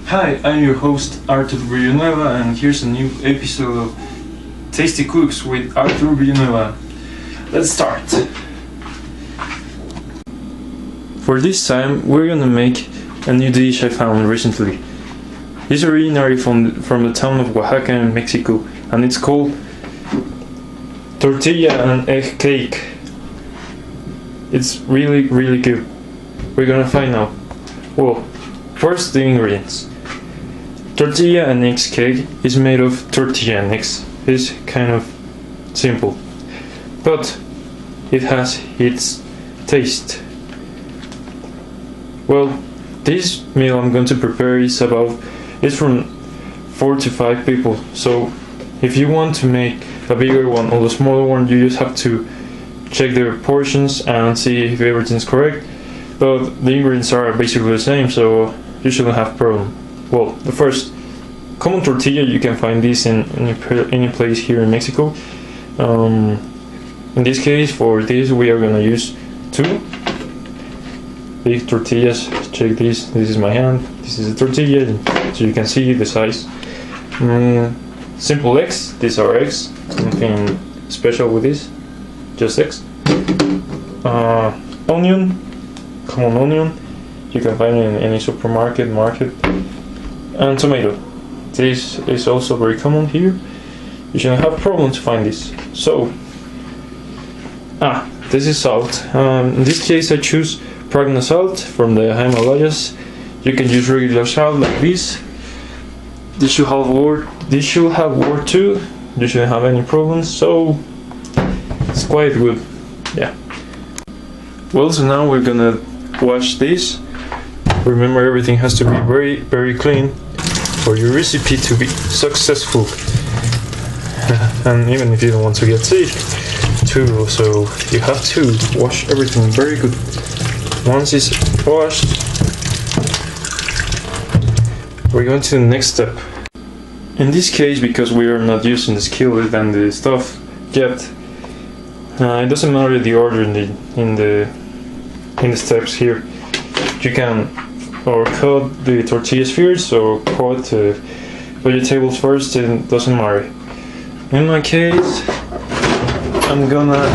Hi, I'm your host Artur Villanueva, and here's a new episode of Tasty Cooks with Artur Villanueva. Let's start! For this time, we're gonna make a new dish I found recently. It's originally from the town of Oaxaca in Mexico, and it's called tortilla and egg cake. It's really good. We're gonna find out. Well, first the ingredients. Tortilla and eggs cake is made of tortilla and eggs. It's kind of simple, but it has its taste. Well, this meal I'm going to prepare is from 4 to 5 people. So if you want to make a bigger one or a smaller one, you just have to check their portions and see if everything's correct. But the ingredients are basically the same, so you shouldn't have a problem. Well, the first, common tortilla, you can find this in any place here in Mexico. In this case, for this, we are gonna use 2 big tortillas. Check this. This is my hand. This is a tortilla, so you can see the size. Simple eggs. These are eggs. Nothing special with this. Just eggs. Onion. Common onion. You can find it in any supermarket, market. And tomato. This is also very common here. You shouldn't have problems to find this. So, this is salt. In this case, I choose Pragna salt from the Himalayas. You can use regular salt like this. This should have worked too. You shouldn't have any problems. So, it's quite good. Yeah. Well, so now we're gonna wash this. Remember, everything has to be very clean for your recipe to be successful. And even if you don't want to get sick too, so you have to wash everything very good. Once it's washed, we're going to the next step. In this case, because we are not using the skillet and the stuff yet, it doesn't matter the order in the steps here. You can cut the tortillas first or cut vegetables first. It doesn't matter. In my case, I'm gonna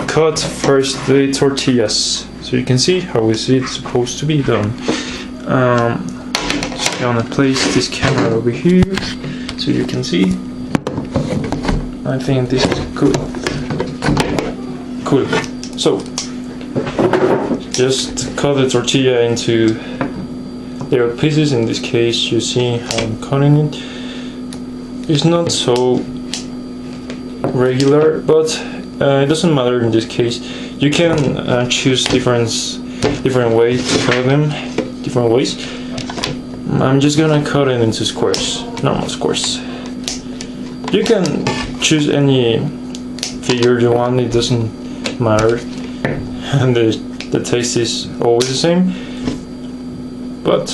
cut first the tortillas, so you can see how it's supposed to be done. Just gonna place this camera over here so you can see. I think this is good. Cool. So just cut the tortilla into little pieces. In this case, you see how I'm cutting it. It's not so regular, but it doesn't matter in this case. You can choose different ways to cut them, different ways. I'm just gonna cut it into squares, normal squares. You can choose any figure you want, it doesn't matter. And the taste is always the same. But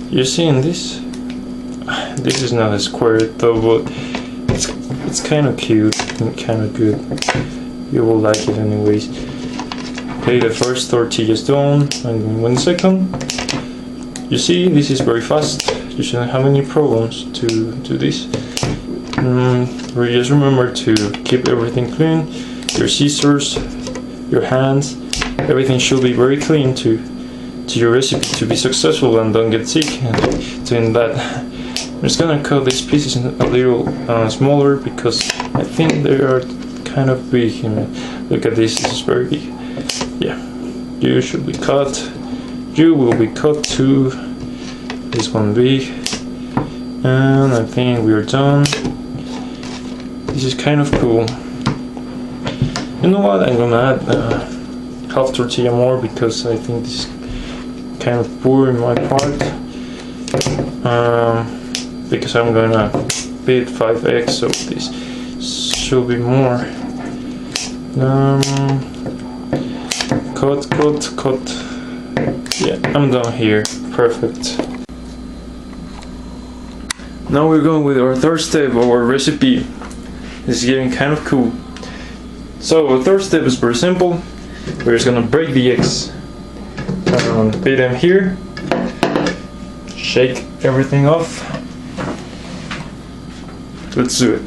you see in this is not a square though, but it's kind of cute and kind of good. You will like it anyways. Okay, the first tortilla is done, and in 1 second. You see, this is very fast. You shouldn't have any problems to do this. Just remember to keep everything clean. Your scissors, your hands, everything should be very clean to your recipe to be successful and don't get sick doing that. I'm just gonna cut these pieces a little smaller because I think they are kind of big. Look at this is very big. Yeah, you should be cut. You will be cut to this one big, and I think we are done. This is kind of cool. You know what? I'm gonna add half tortilla more because I think this is kind of poor in my part. Because I'm gonna beat 5 eggs, so this should be more. Cut. Yeah, I'm done here. Perfect. Now we're going with our third step of our recipe. This is getting kind of cool. So our third step is very simple. We're just gonna break the eggs. Beat them here. shake everything off. Let's do it.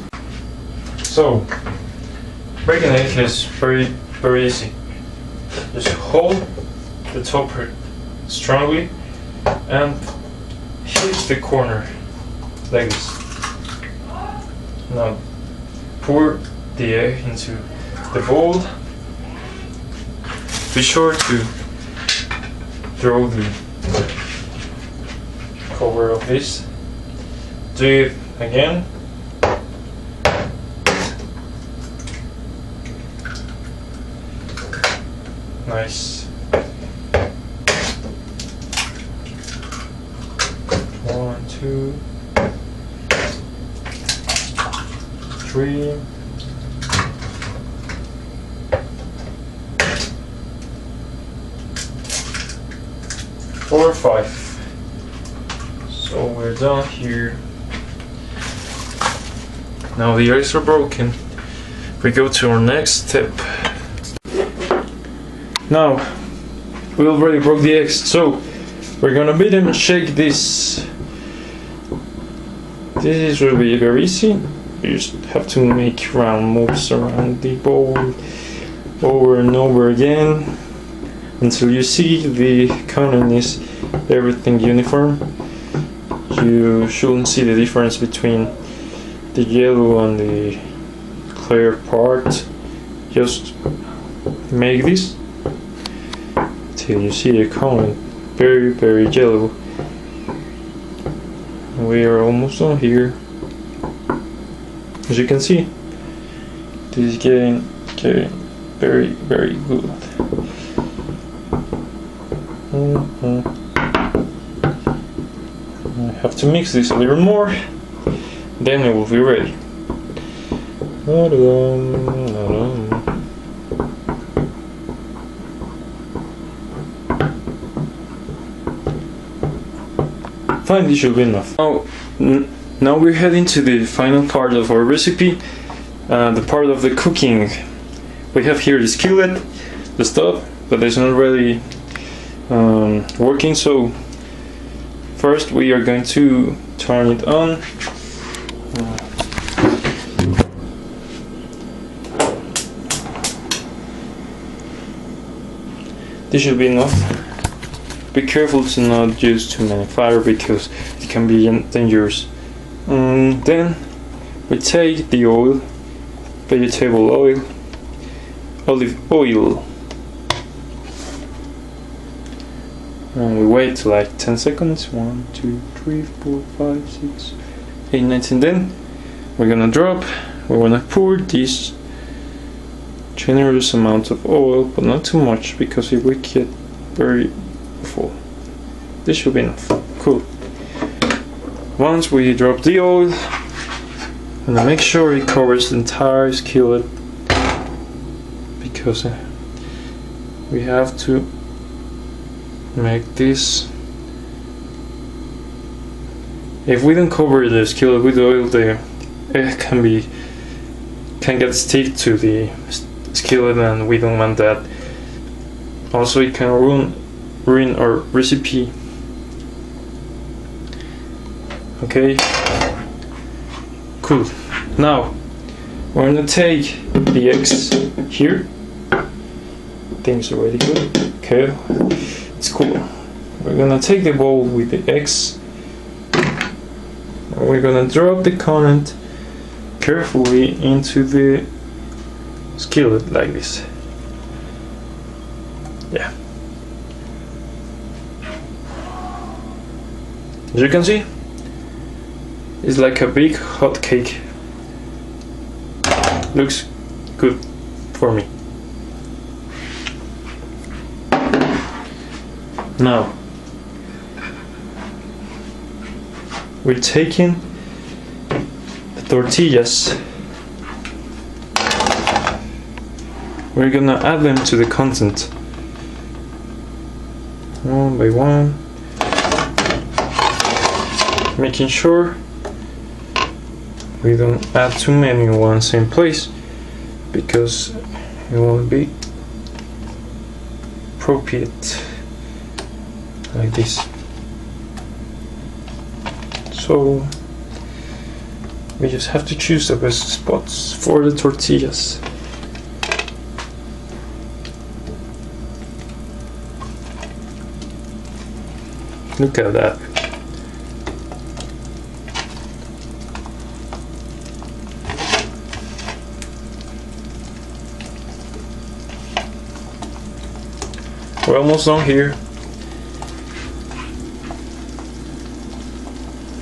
So, breaking egg is very easy. Just hold the topper strongly and hit the corner like this. Now pour the egg into the bowl. Be sure to throw the cover of this. Do it again. Nice. 1, 2, 3. 4, 5. So we're done here. Now the eggs are broken. We go to our next step. Now we already broke the eggs, so we're gonna beat them and shake this. This will be very easy. You just have to make round moves around the bowl over and over again until you see the content is everything uniform. You shouldn't see the difference between the yellow and the clear part. Just make this till you see the content very yellow. We are almost done here. As you can see, this is getting very good. I have to mix this a little more, then it will be ready. Fine, this should be enough. Now we're heading to the final part of our recipe, the part of the cooking. We have here the skillet, the stove, but it's not really working, so first we are going to turn it on. This should be enough. Be careful to not use too many fire because it can be dangerous. Then we take the oil, vegetable oil, olive oil, and we wait like 10 seconds. 1, 2, 3, 4, 5, 6, 8, 9, 10. Then we're gonna pour this generous amount of oil, but not too much because it will get very full. This should be enough. Cool. Once we drop the oil, and make sure it covers the entire skillet because we have to make this. If we don't cover the skillet with oil, the egg can get stick to the skillet, and we don't want that. Also, it can ruin our recipe. Okay, cool. Now we're gonna take the eggs here. Things are already good. Okay, it's cool. We're gonna take the bowl with the eggs. We're gonna drop the content carefully into the skillet like this. Yeah. As you can see, it's like a big hot cake. Looks good for me. Now we're taking the tortillas. We're gonna add them to the content one by one, making sure we don't add too many in one same place because it won't be appropriate. Like this. So we just have to choose the best spots for the tortillas. Look at that. We're almost done here.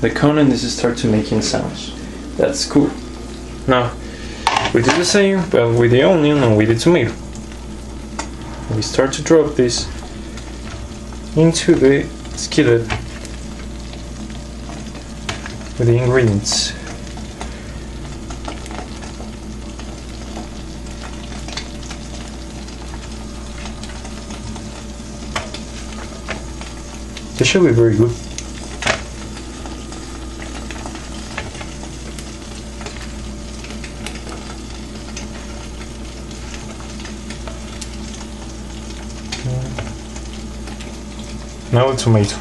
The cone and this start to making sounds. That's cool. Now we do the same, but with the onion and with the tomato. We start to drop this into the skillet with the ingredients. This should be very good. Now a tomato.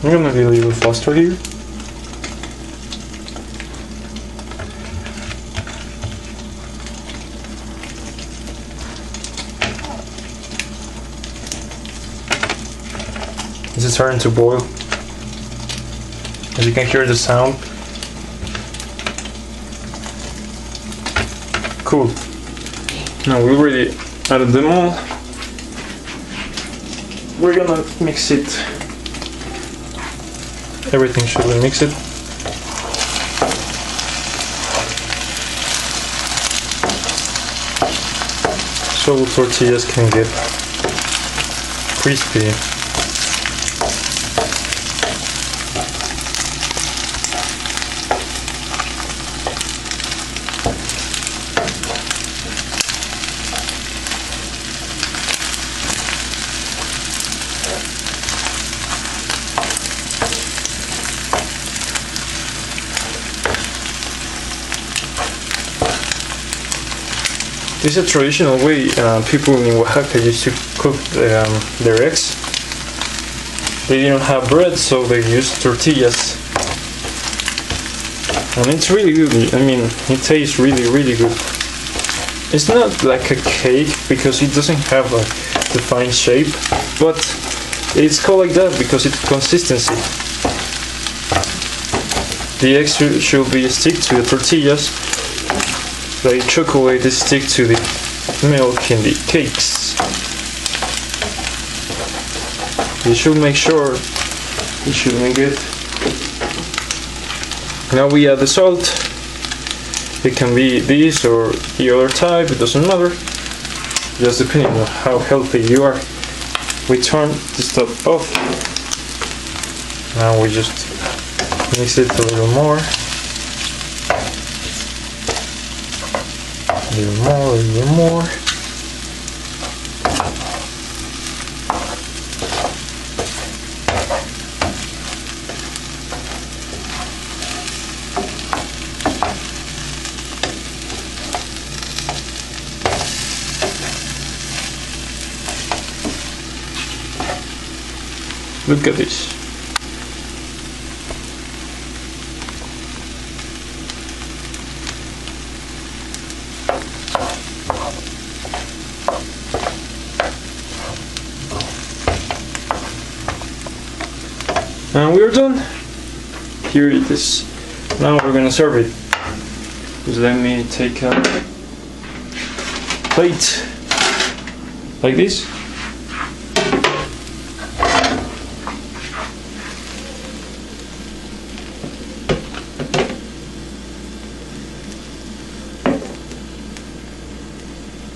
I'm gonna be a little faster here. This is starting to boil. As you can hear the sound. Cool. Now we already added them all. We're gonna mix it. Everything should be mixed. So tortillas can get crispy. This is a traditional way people in Oaxaca used to cook their eggs. They didn't have bread, so they used tortillas. And it's really good. I mean, it tastes really, really good. It's not like a cake because it doesn't have a defined shape, but it's called like that because it's consistency. The eggs should be stick to the tortillas. The chocolate is stick to the milk in the cakes. You should make sure you should make it. Now we add the salt. It can be this or the other type, it doesn't matter. Just depending on how healthy you are. We turn the stuff off. Now we just mix it a little more. A little more. Look at this. And we're done. Here it is. Now we're gonna serve it. Just let me take a plate like this.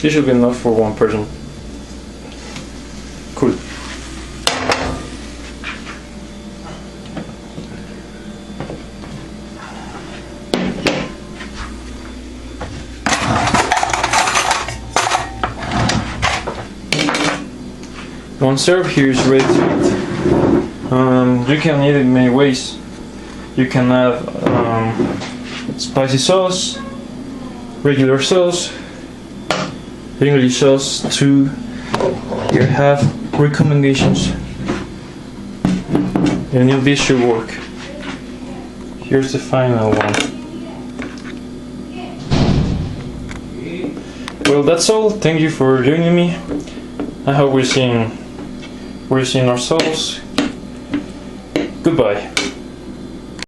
This should be enough for one person. Cool. One serve here is ready to eat. You can eat it in many ways. You can have spicy sauce, regular sauce, English sauce too. Here have recommendations. and this should work. Here's the final one. Well, that's all. Thank you for joining me. I hope we're seeing ourselves. Goodbye.